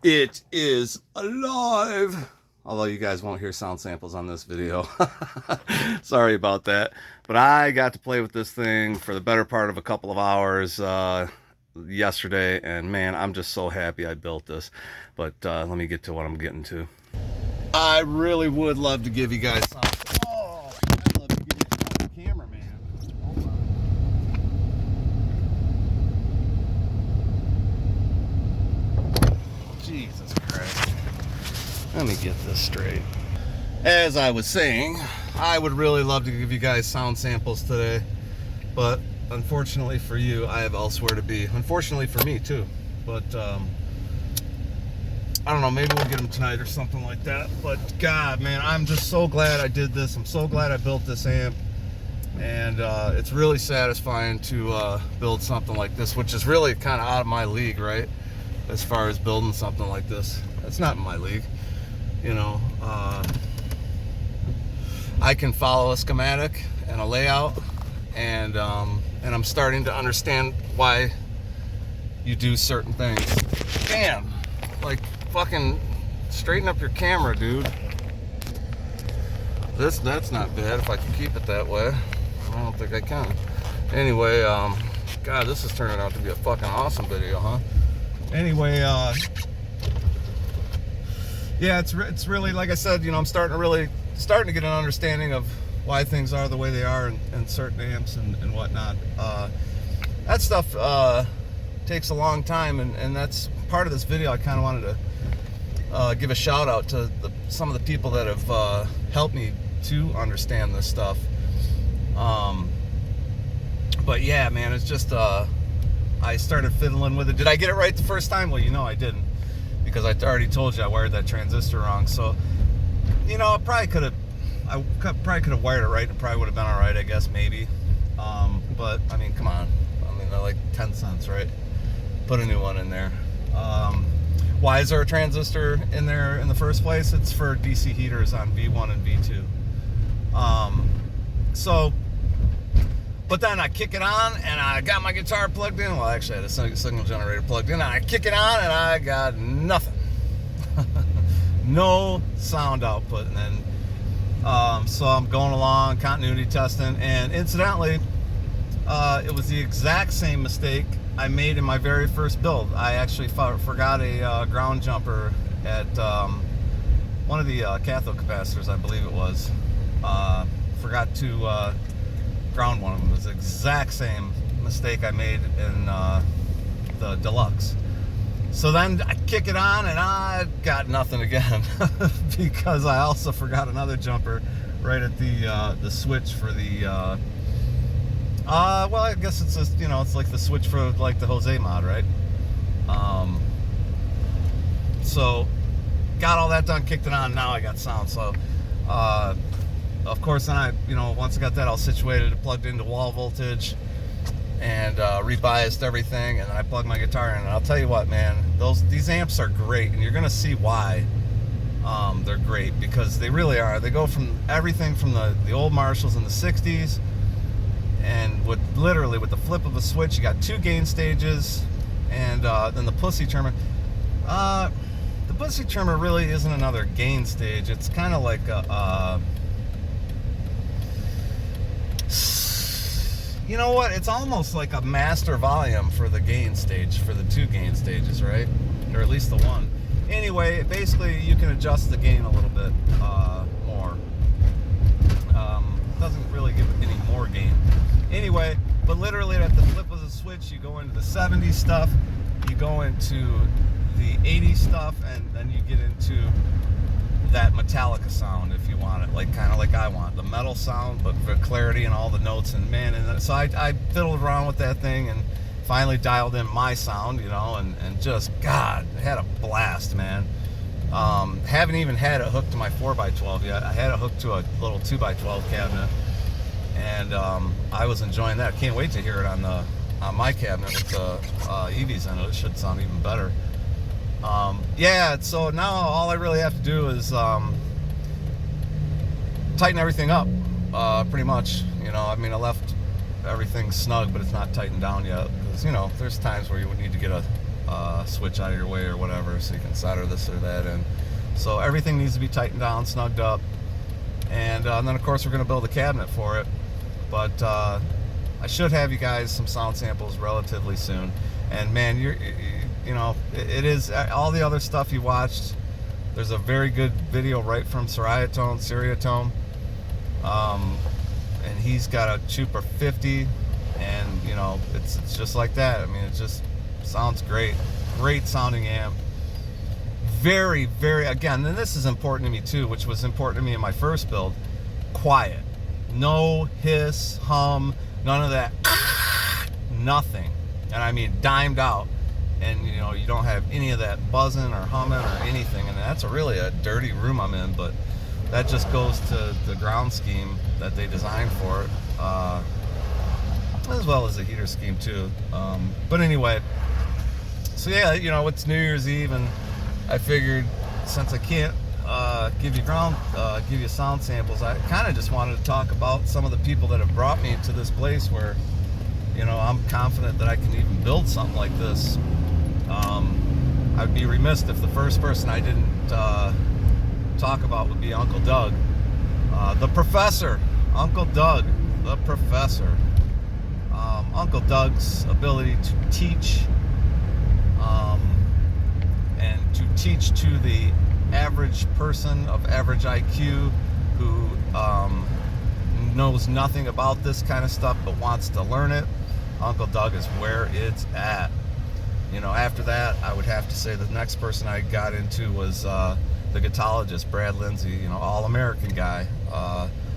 It is alive. Although you guys won't hear sound samples on this video. Sorry about that. But I got to play with this thing for the better part of a couple of hours yesterday. And man, I'm just so happy I built this. But let me get to what I'm getting to. I really would love to give you guys some. Oh, I'd love to give you some camera, man. Hold on. Jesus Christ. Let me get this straight. As I was saying, I would really love to give you guys sound samples today, but unfortunately for you, I have elsewhere to be. Unfortunately for me too, but I don't know, maybe we'll get them tonight or something like that. But God, man, I'm just so glad I did this. I'm so glad I built this amp, and it's really satisfying to build something like this, which is really kind of out of my league, right? As far as building something like this, it's not in my league, you know. I can follow a schematic and a layout, and I'm starting to understand why you do certain things. Damn, like fucking straighten up your camera, dude. That's not bad if I can keep it that way. I don't think I can. Anyway, God, this is turning out to be a fucking awesome video, huh? Anyway, yeah, it's really, like I said, you know, I'm starting to get an understanding of why things are the way they are in certain amps and whatnot. That stuff takes a long time, and that's part of this video. I kind of wanted to give a shout out to some of the people that have helped me to understand this stuff. But yeah, man, it's just I started fiddling with it. Did I get it right the first time? Well, you know I didn't, because I already told you I wired that transistor wrong. So, you know, I probably could have wired it right. It probably would have been all right, I guess, maybe. But I mean, come on. I mean, they're like 10 cents, right? Put a new one in there. Why is there a transistor in there in the first place? It's for DC heaters on V1 and V2. But then I kick it on, and I got my guitar plugged in. Well, actually, I had a signal generator plugged in. And I kick it on, and I got nothing. No sound output. And then, so I'm going along, continuity testing. And incidentally, it was the exact same mistake I made in my very first build. I actually forgot a ground jumper at one of the cathode capacitors, I believe it was. Forgot to ground one of them. It was the exact same mistake I made in the Deluxe. So then I kick it on, and I got nothing again because I also forgot another jumper right at the switch for the well, I guess it's just, you know, it's like the switch for like the Jose mod, right? So got all that done, kicked it on, now I got sound. So of course, then I, you know, once I got that all situated, it plugged into wall voltage and rebiased everything, and then I plugged my guitar in. And I'll tell you what, man, these amps are great, and you're gonna see why they're great, because they really are. They go from everything from the old Marshalls in the 60s, and literally with the flip of a switch, you got 2 gain stages, and then the pussy trimmer. The pussy trimmer really isn't another gain stage. It's kind of like you know what? It's almost like a master volume for the gain stage, for the 2 gain stages, right? Or at least the one. Anyway, basically you can adjust the gain a little bit more. Doesn't really give any more gain. Anyway, but literally at the flip of the switch, you go into the 70s stuff, you go into the 80s stuff, and then you get into that Metallica sound, if you want it, like kind of like I want the metal sound, but for clarity and all the notes. And man, and so I fiddled around with that thing and finally dialed in my sound, you know, and just, God, I had a blast, man. Haven't even had it hooked to my 4x12 yet. I had it hooked to a little 2x12 cabinet, and I was enjoying that. Can't wait to hear it on my cabinet with the EVs in it. It should sound even better. Yeah, so now all I really have to do is tighten everything up, pretty much. You know, I mean, I left everything snug, but it's not tightened down yet, because, you know, there's times where you would need to get a switch out of your way or whatever, so you can solder this or that in. So everything needs to be tightened down, snugged up, and then of course we're going to build a cabinet for it. But I should have you guys some sound samples relatively soon. And man, you know, it is all the other stuff you watched. There's a very good video right from Seriatone, and he's got a Chupa 50, and you know, it's just like that. I mean, it just sounds great. Great sounding amp. Very, very, again, and this is important to me too, which was important to me in my first build. Quiet. No hiss, hum, none of that. Nothing. And I mean dimed out. And you know, you don't have any of that buzzing or humming or anything. And that's really a dirty room I'm in, but that just goes to the ground scheme that they designed for it, as well as the heater scheme too. But anyway, so yeah, you know, it's New Year's Eve, and I figured since I can't give you sound samples, I kind of just wanted to talk about some of the people that have brought me to this place where, you know, I'm confident that I can even build something like this. I'd be remiss if the first person I didn't talk about would be Uncle Doug, the professor. Uncle Doug, the professor. Uncle Doug's ability to teach, and to teach to the average person of average IQ who knows nothing about this kind of stuff but wants to learn it. Uncle Doug is where it's at. You know, after that, I would have to say the next person I got into was the guitologist, Brad Lindsay. You know, all-American guy,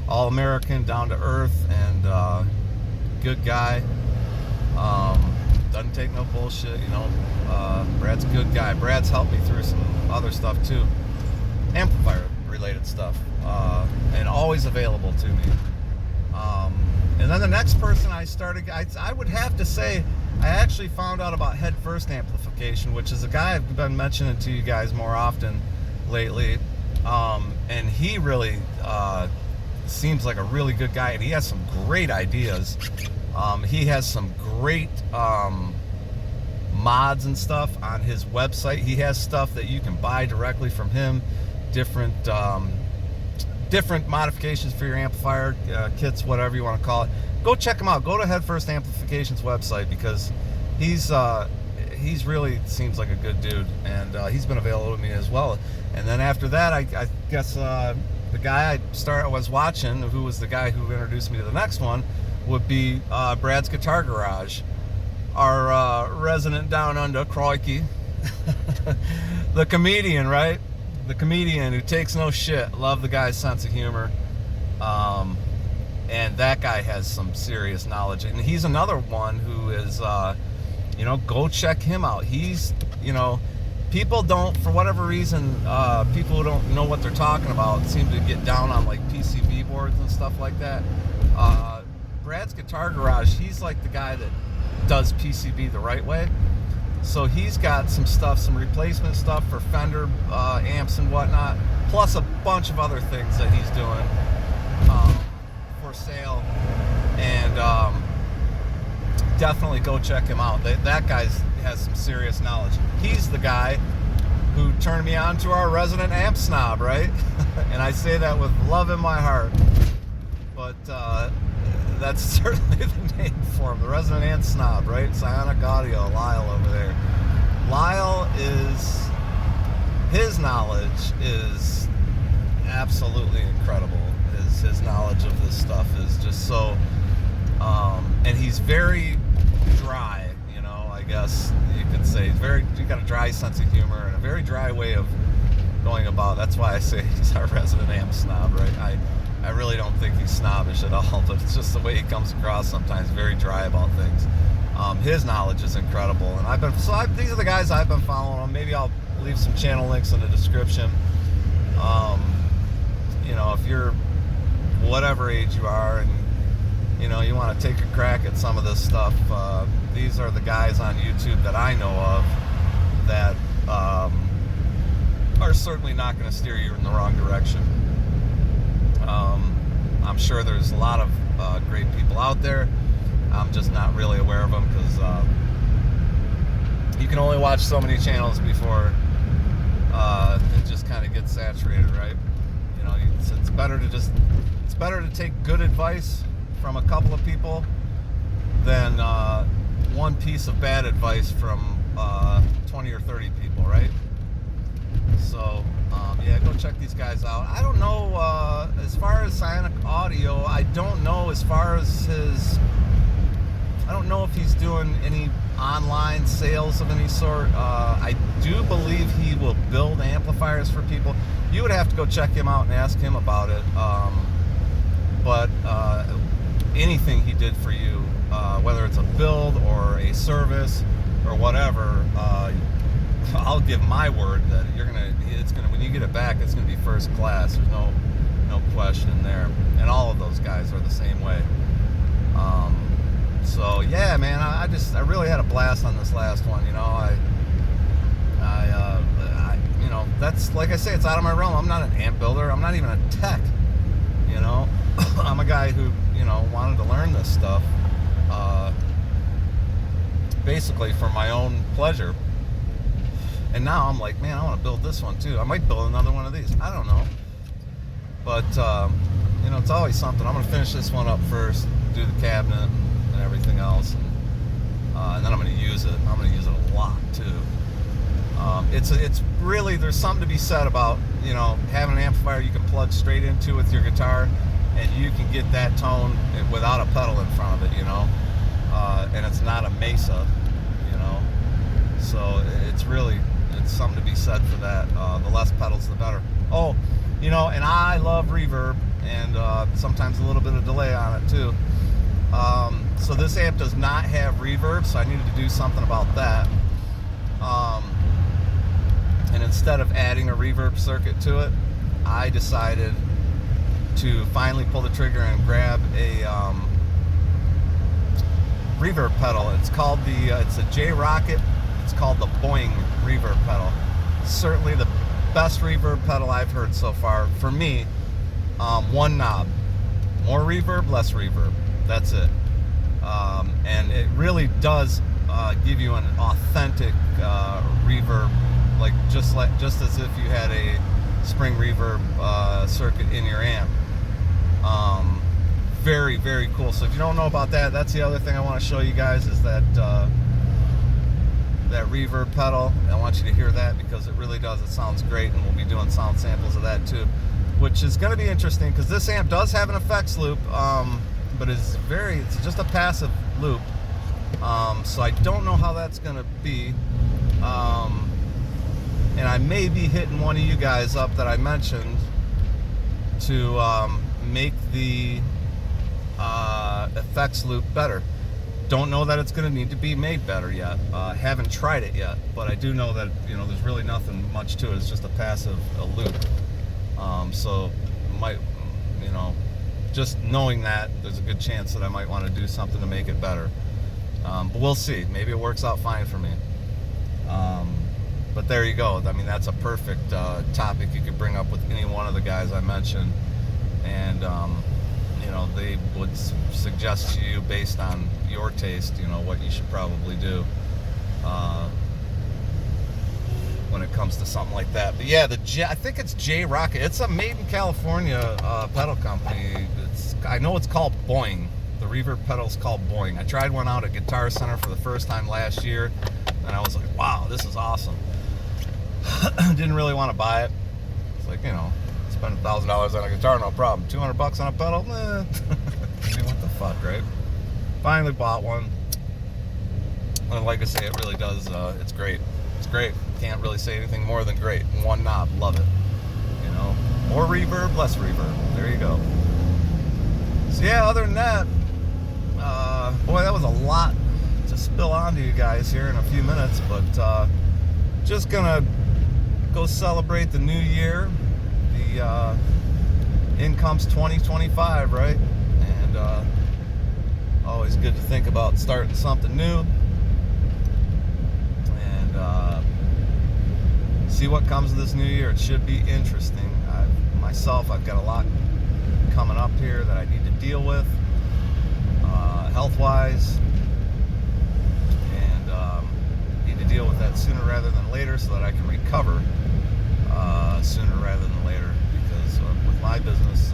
all-American, down to earth, and good guy. Doesn't take no bullshit. You know, Brad's a good guy. Brad's helped me through some other stuff too, amplifier-related stuff, and always available to me. And then the next person I would have to say, I actually found out about head first amplification, which is a guy I've been mentioning to you guys more often lately. And he really seems like a really good guy, and he has some great ideas. He has some great mods and stuff on his website. He has stuff that you can buy directly from him, different modifications for your amplifier, kits, whatever you want to call it. Go check him out. Go to Head First Amplification's website, because he's really seems like a good dude, and he's been available to me as well. And then after that, I guess the guy I was watching, who was the guy who introduced me to the next one, would be Brad's Guitar Garage, our resident down under, crikey, the comedian, right? The comedian who takes no shit. Love the guy's sense of humor. And that guy has some serious knowledge. And he's another one who is, you know, go check him out. He's, you know, people don't, for whatever reason, people who don't know what they're talking about seem to get down on like PCB boards and stuff like that. Brad's Guitar Garage, he's like the guy that does PCB the right way. So he's got some stuff, some replacement stuff for Fender amps and whatnot, plus a bunch of other things that he's doing for sale. And definitely go check him out. That guy has some serious knowledge. He's the guy who turned me on to our resident amp snob, right? And I say that with love in my heart. But that's certainly the name for him, the resident amp snob, right? Psionic Audio, Lyle over there. Lyle his knowledge is absolutely incredible. His knowledge of this stuff is just so, and he's very dry, you know, I guess you could say. He's got a dry sense of humor and a very dry way of going about. That's why I say he's our resident amp snob, right? I really don't think he's snobbish at all, but it's just the way he comes across sometimes, very dry about things. His knowledge is incredible, and these are the guys I've been following. Maybe I'll leave some channel links in the description. You know, if you're whatever age you are and you know you want to take a crack at some of this stuff, these are the guys on YouTube that I know of that are certainly not going to steer you in the wrong direction. I'm sure there's a lot of great people out there. I'm just not really aware of them because you can only watch so many channels before it just kind of gets saturated, right? You know, it's better to take good advice from a couple of people than one piece of bad advice from 20 or 30 people, right? So yeah, go check these guys out. I don't know as far as Sonic Audio, I don't know as far as I don't know if he's doing any online sales of any sort. I do believe he will build amplifiers for people. You would have to go check him out and ask him about it. But anything he did for you, whether it's a build or a service or whatever, I'll give my word that when you get it back, it's gonna be first class. There's no question there. And all of those guys are the same way. So yeah, man, I really had a blast on this last one. You know, I you know, that's, like I say, it's out of my realm. I'm not an amp builder. I'm not even a tech. You know, I'm a guy who, you know, wanted to learn this stuff, basically for my own pleasure. And now I'm like, man, I want to build this one too. I might build another one of these. I don't know. But, you know, it's always something. I'm going to finish this one up first, do the cabinet and everything else. And then I'm going to use it. I'm going to use it a lot too. It's really, there's something to be said about, you know, having an amplifier you can plug straight into with your guitar, and you can get that tone without a pedal in front of it, you know. And it's not a Mesa, you know. So it's something to be said for that. The less pedals, the better. Oh, you know, and I love reverb, and sometimes a little bit of delay on it too. So this amp does not have reverb, so I needed to do something about that. And instead of adding a reverb circuit to it, I decided to finally pull the trigger and grab a reverb pedal. It's called it's a J-Rocket. It's called the Boing reverb pedal. Certainly the best reverb pedal I've heard so far. For me, one knob. More reverb, less reverb. That's it. And it really does give you an authentic reverb, just as if you had a spring reverb circuit in your amp. Very, very cool. So if you don't know about that, that's the other thing I want to show you guys, is that that reverb pedal. I want you to hear that because it really does. It sounds great, and we'll be doing sound samples of that too, which is going to be interesting because this amp does have an effects loop, but it's just a passive loop. So I don't know how that's going to be. And I may be hitting one of you guys up that I mentioned to make the effects loop better. Don't know that it's going to need to be made better yet. Haven't tried it yet, but I do know that, you know, there's really nothing much to it. It's just a passive loop. So might, you know, just knowing that, there's a good chance that I might want to do something to make it better. But we'll see. Maybe it works out fine for me. But there you go. I mean, that's a perfect topic you could bring up with any one of the guys I mentioned, and you know, they would suggest to you based on your taste, you know, what you should probably do when it comes to something like that. But yeah, I think it's J-Rocket. It's a made in California pedal company. I know it's called Boing. The reverb pedal's called Boing. I tried one out at Guitar Center for the first time last year, and I was like, wow, this is awesome. Didn't really want to buy it. It's like, you know, spend $1,000 on a guitar, no problem. $200 on a pedal? I mean, what the fuck, right? Finally bought one. And like I say, it really does, it's great. It's great. Can't really say anything more than great. One knob, love it. You know, more reverb, less reverb. There you go. So yeah, other than that, boy, that was a lot to spill onto you guys here in a few minutes, but just gonna go celebrate the new year. The in comes 2025, right? And always good to think about starting something new, and see what comes of this new year. It should be interesting. I've got a lot coming up here that I need to deal with, health-wise, and need to deal with that sooner rather than later so that I can recover sooner rather than later. Because with my business,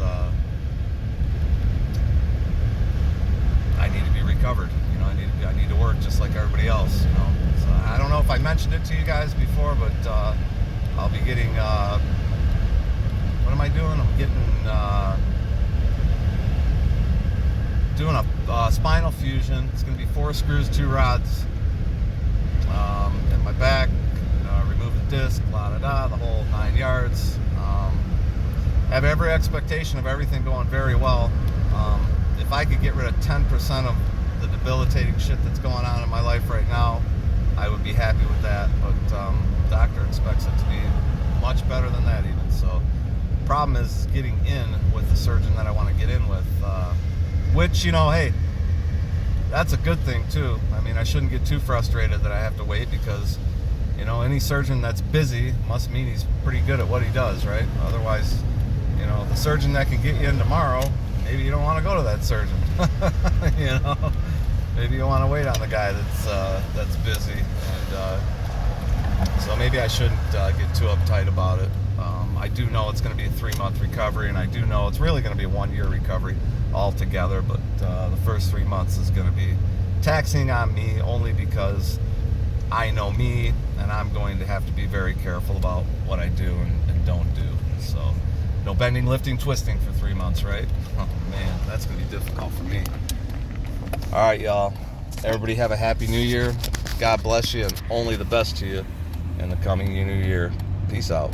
I need to be recovered. You know, I need to work just like everybody else. You know, so I don't know if I mentioned it to you guys before, but I'll be getting. What am I doing? I'm getting doing a spinal fusion. It's going to be 4 screws, 2 rods in my back. Remove the disc, the whole 9 yards. Have every expectation of everything going very well. If I could get rid of 10% of the debilitating shit that's going on in my life right now, I would be happy with that. But the doctor expects it to be much better than that even. So problem is getting in with the surgeon that I want to get in with, which, you know, hey, that's a good thing too. I mean, I shouldn't get too frustrated that I have to wait, because, you know, any surgeon that's busy must mean he's pretty good at what he does, right? Otherwise, you know, the surgeon that can get you in tomorrow, maybe you don't want to go to that surgeon. You know, maybe you want to wait on the guy that's busy, and so maybe I shouldn't get too uptight about it. I do know it's going to be a 3-month recovery, and I do know it's really going to be a 1-year recovery altogether, but the first 3 months is going to be taxing on me, only because I know me, and I'm going to have to be very careful about what I do and don't do. So no bending, lifting, twisting for 3 months, right? Oh man, that's going to be difficult for me. All right, y'all. Everybody have a happy new year. God bless you, and only the best to you in the coming new year. Peace out.